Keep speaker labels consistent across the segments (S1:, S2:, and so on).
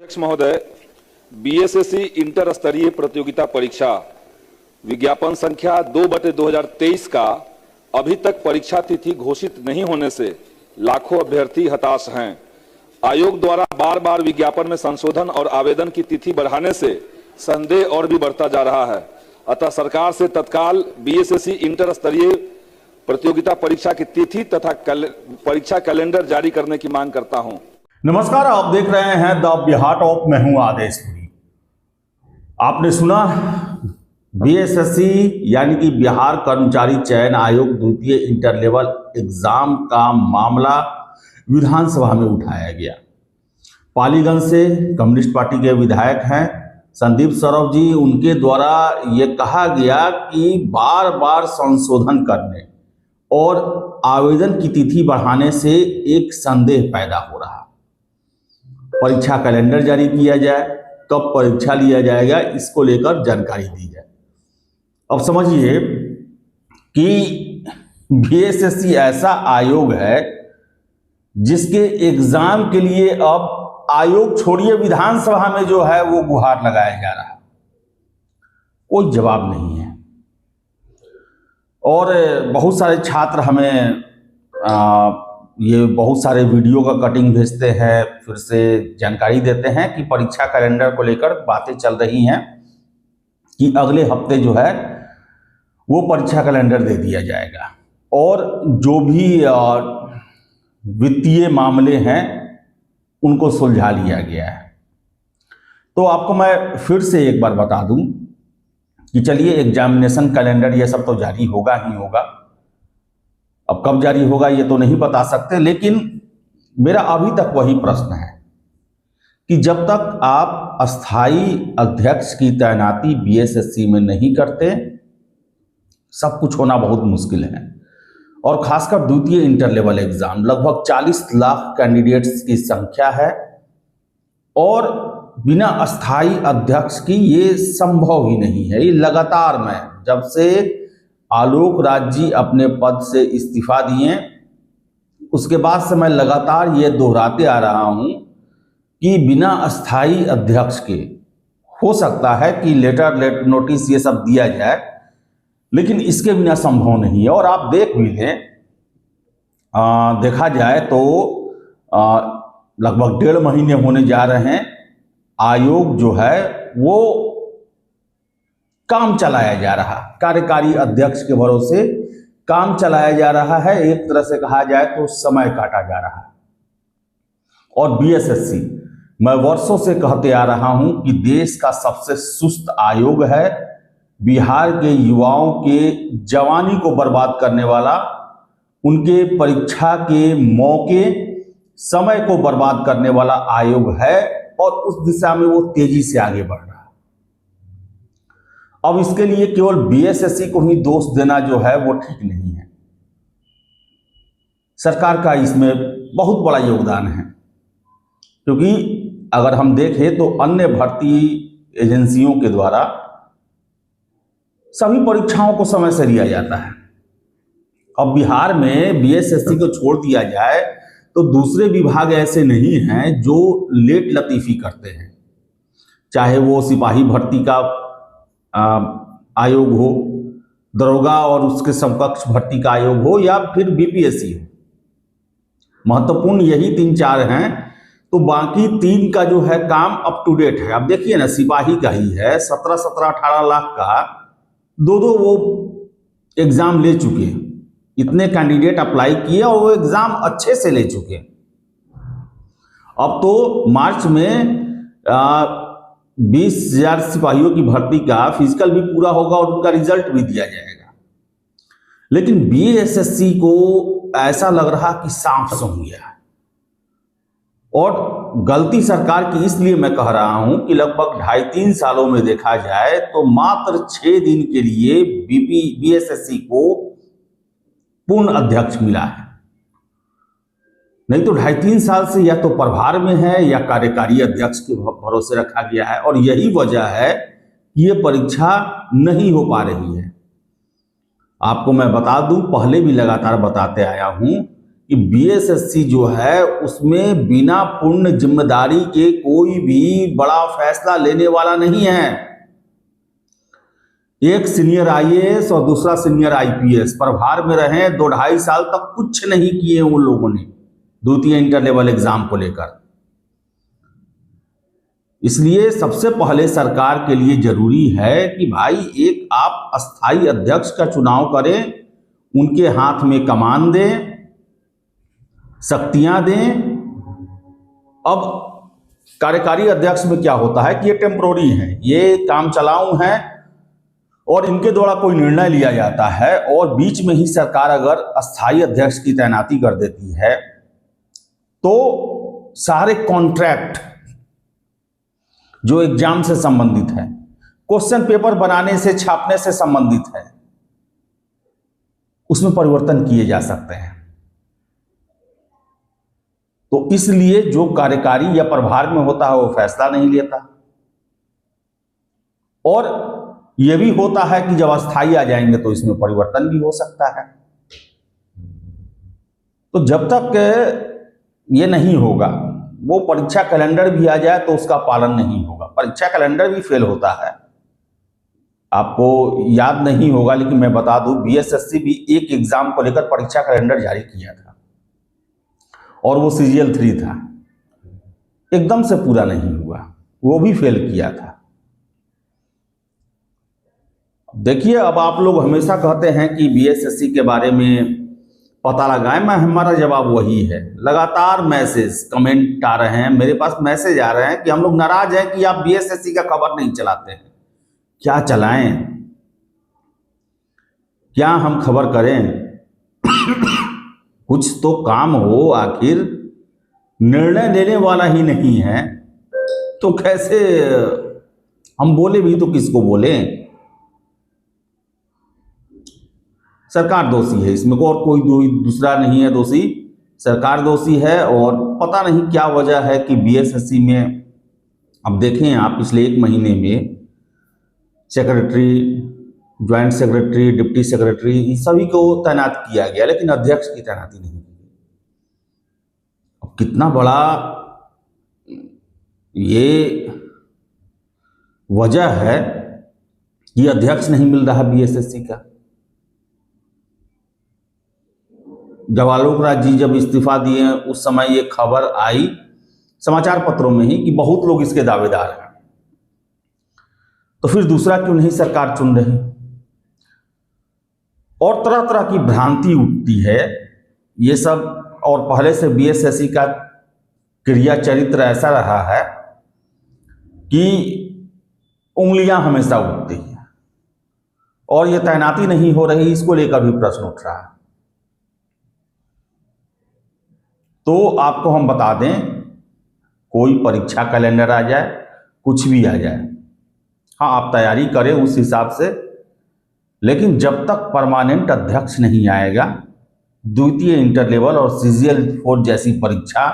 S1: अध्यक्ष महोदय, BSSC inter स्तरीय प्रतियोगिता परीक्षा विज्ञापन संख्या 2/2023 का अभी तक परीक्षा तिथि घोषित नहीं होने से लाखों अभ्यर्थी हताश हैं। आयोग द्वारा बार बार विज्ञापन में संशोधन और आवेदन की तिथि बढ़ाने से संदेह और भी बढ़ता जा रहा है। अतः सरकार से तत्काल बीएसएससी इंटर स्तरीय प्रतियोगिता परीक्षा की तिथि तथा परीक्षा कैलेंडर जारी करने की मांग करता हूं।
S2: नमस्कार, आप देख रहे हैं द बिहार टॉप। मैं हूं आदेशपुरी। आपने सुना बीएसएससी यानी कि बिहार कर्मचारी चयन आयोग द्वितीय इंटर लेवल एग्जाम का मामला विधानसभा में उठाया गया। पालीगंज से कम्युनिस्ट पार्टी के विधायक हैं संदीप सौरभ जी, उनके द्वारा ये कहा गया कि बार बार संशोधन करने और आवेदन की तिथि बढ़ाने से एक संदेह पैदा हो रहा। परीक्षा कैलेंडर जारी किया जाए, कब परीक्षा लिया जाएगा, इसको लेकर जानकारी दी जाए। अब समझिए कि बीएसएससी ऐसा आयोग है जिसके एग्जाम के लिए अब आयोग छोड़िए विधानसभा में जो है वो गुहार लगाया जा रहा है, कोई जवाब नहीं है। और बहुत सारे छात्र हमें ये बहुत सारे वीडियो का कटिंग भेजते हैं, फिर से जानकारी देते हैं कि परीक्षा कैलेंडर को लेकर बातें चल रही हैं कि अगले हफ्ते जो है वो परीक्षा कैलेंडर दे दिया जाएगा और जो भी वित्तीय मामले हैं उनको सुलझा लिया गया है। तो आपको मैं फिर से एक बार बता दूं कि चलिए एग्जामिनेशन कैलेंडर ये सब तो जारी होगा ही होगा। अब कब जारी होगा ये तो नहीं बता सकते, लेकिन मेरा अभी तक वही प्रश्न है कि जब तक आप अस्थाई अध्यक्ष की तैनाती बीएसएससी में नहीं करते, सब कुछ होना बहुत मुश्किल है। और खासकर द्वितीय इंटर लेवल एग्जाम, लगभग 40 लाख कैंडिडेट्स की संख्या है और बिना अस्थाई अध्यक्ष की ये संभव ही नहीं है। ये लगातार मैं जब से आलोक राज जी अपने पद से इस्तीफा दिए उसके बाद से मैं लगातार ये दोहराते आ रहा हूं कि बिना अस्थाई अध्यक्ष के हो सकता है कि लेटर नोटिस ये सब दिया जाए, लेकिन इसके बिना संभव नहीं है। और आप देख भी लें, देखा जाए तो लगभग 1.5 महीने होने जा रहे हैं, आयोग जो है वो काम चलाया जा रहा, कार्यकारी अध्यक्ष के भरोसे काम चलाया जा रहा है। एक तरह से कहा जाए तो समय काटा जा रहा है। और बीएसएससी, मैं वर्षों से कहते आ रहा हूं कि देश का सबसे सुस्त आयोग है। बिहार के युवाओं के जवानी को बर्बाद करने वाला, उनके परीक्षा के मौके, समय को बर्बाद करने वाला आयोग है और उस दिशा में वो तेजी से आगे बढ़ रहा है। अब इसके लिए केवल बीएसएससी को ही दोष देना जो है वो ठीक नहीं है। सरकार का इसमें बहुत बड़ा योगदान है, क्योंकि अगर हम देखें तो अन्य भर्ती एजेंसियों के द्वारा सभी परीक्षाओं को समय से लिया जाता है। अब बिहार में बीएसएससी को छोड़ दिया जाए तो दूसरे विभाग ऐसे नहीं हैं जो लेट लतीफी करते हैं, चाहे वो सिपाही भर्ती का आयोग हो, दरोगा और उसके समकक्ष भर्ती का आयोग हो, या फिर बीपीएससी हो। महत्वपूर्ण यही 3-4 हैं, तो बाकी 3 का जो है काम अप टू डेट है। अब देखिए ना, सिपाही का ही है 17-18 लाख का 2 वो एग्जाम ले चुके हैं। इतने कैंडिडेट अप्लाई किए और वो एग्जाम अच्छे से ले चुके हैं। अब तो मार्च में 20,000 सिपाहियों की भर्ती का फिजिकल भी पूरा होगा और उनका रिजल्ट भी दिया जाएगा। लेकिन बीएसएससी को ऐसा लग रहा कि सांप सूंघ गया है। और गलती सरकार की इसलिए मैं कह रहा हूं कि लगभग 2.5-3 सालों में देखा जाए तो मात्र 6 दिन के लिए बीएसएससी को पूर्ण अध्यक्ष मिला है। नहीं तो 2.5-3 साल से या तो प्रभार में है या कार्यकारी अध्यक्ष के भरोसे रखा गया है। और यही वजह है कि ये परीक्षा नहीं हो पा रही है। आपको मैं बता दूं, पहले भी लगातार बताते आया हूं कि बीएसएससी जो है उसमें बिना पूर्ण जिम्मेदारी के कोई भी बड़ा फैसला लेने वाला नहीं है। एक सीनियर आईएएस और दूसरा सीनियर आईपीएस प्रभार में रहे, 2-2.5 साल तक कुछ नहीं किए उन लोगों ने द्वितीय इंटर लेवल एग्जाम को लेकर। इसलिए सबसे पहले सरकार के लिए जरूरी है कि भाई एक आप अस्थाई अध्यक्ष का चुनाव करें, उनके हाथ में कमान दें, शक्तियां दें। अब कार्यकारी अध्यक्ष में क्या होता है कि ये टेम्पोररी है, ये काम चलाऊ हैं और इनके द्वारा कोई निर्णय लिया जाता है, और बीच में ही सरकार अगर अस्थाई अध्यक्ष की तैनाती कर देती है तो सारे कॉन्ट्रैक्ट जो एग्जाम से संबंधित है, क्वेश्चन पेपर बनाने से छापने से संबंधित है, उसमें परिवर्तन किए जा सकते हैं। तो इसलिए जो कार्यकारी या प्रभार में होता है वो फैसला नहीं लेता, और यह भी होता है कि जब अस्थाई आ जाएंगे तो इसमें परिवर्तन भी हो सकता है। तो जब तक ये नहीं होगा, वो परीक्षा कैलेंडर भी आ जाए तो उसका पालन नहीं होगा। परीक्षा कैलेंडर भी फेल होता है, आपको याद नहीं होगा लेकिन मैं बता दूं, बीएसएससी भी एक एग्जाम को लेकर परीक्षा कैलेंडर जारी किया था और वो CGL 3 था, एकदम से पूरा नहीं हुआ, वो भी फेल किया था। देखिए, अब आप लोग हमेशा कहते हैं कि बीएसएससी के बारे में पता लगाएं, मैं हमारा जवाब वही है। लगातार मैसेज कमेंट आ रहे हैं, मेरे पास मैसेज आ रहे हैं कि हम लोग नाराज हैं कि आप बीएसएससी का खबर नहीं चलाते हैं। क्या चलाएं, क्या हम खबर करें? कुछ तो काम हो, आखिर निर्णय लेने वाला ही नहीं है तो कैसे हम बोले भी तो किसको बोलें? सरकार दोषी है इसमें, और कोई दूसरा नहीं है दोषी, सरकार दोषी है। और पता नहीं क्या वजह है कि बीएसएससी में, अब देखें आप, पिछले 1 महीने में secretary, joint secretary, deputy secretary, इन सभी को तैनात किया गया, लेकिन अध्यक्ष की तैनाती नहीं की। अब कितना बड़ा ये वजह है कि अध्यक्ष नहीं मिल रहा बीएसएससी का। जब आलोक राज जी जब इस्तीफा दिए उस समय ये खबर आई समाचार पत्रों में ही कि बहुत लोग इसके दावेदार हैं, तो फिर दूसरा क्यों नहीं सरकार चुन रही? और तरह तरह की भ्रांति उठती है ये सब। और पहले से बीएसएससी का क्रिया चरित्र ऐसा रहा है कि उंगलियां हमेशा उठती हैं, और ये तैनाती नहीं हो रही, इसको लेकर भी प्रश्न उठ रहा है। तो आपको हम बता दें, कोई परीक्षा कैलेंडर आ जाए, कुछ भी आ जाए, हाँ आप तैयारी करें उस हिसाब से, लेकिन जब तक परमानेंट अध्यक्ष नहीं आएगा, द्वितीय इंटर लेवल और CGL 4 जैसी परीक्षा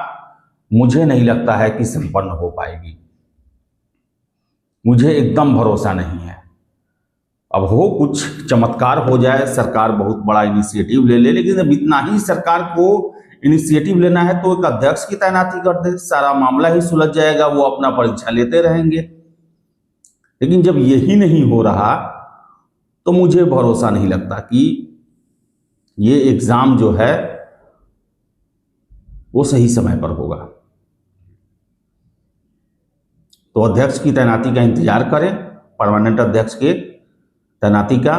S2: मुझे नहीं लगता है कि संपन्न हो पाएगी। मुझे एकदम भरोसा नहीं है। अब हो कुछ चमत्कार हो जाए, सरकार बहुत बड़ा इनिशिएटिव ले ले, लेकिन अब इतना ही सरकार को इनिशिएटिव लेना है तो एक अध्यक्ष की तैनाती कर दे, सारा मामला ही सुलझ जाएगा, वो अपना परीक्षा लेते रहेंगे। लेकिन जब यही नहीं हो रहा तो मुझे भरोसा नहीं लगता कि ये एग्जाम जो है वो सही समय पर होगा। तो अध्यक्ष की तैनाती का इंतजार करें, परमानेंट अध्यक्ष के तैनाती का।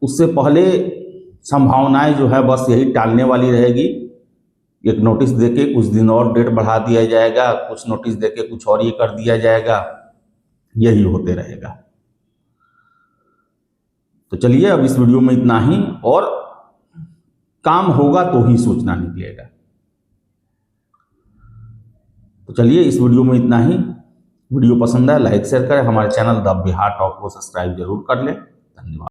S2: उससे पहले संभावनाएं जो है बस यही टालने वाली रहेगी। एक नोटिस देके कुछ दिन और डेट बढ़ा दिया जाएगा, कुछ नोटिस देके कुछ और ये कर दिया जाएगा, यही होते रहेगा। तो चलिए, अब इस वीडियो में इतना ही, और काम होगा तो ही सूचना निकलेगा। तो चलिए, इस वीडियो में इतना ही। वीडियो पसंद आए लाइक शेयर करें, हमारे चैनल द बिहार टॉक को सब्सक्राइब जरूर कर लें। धन्यवाद।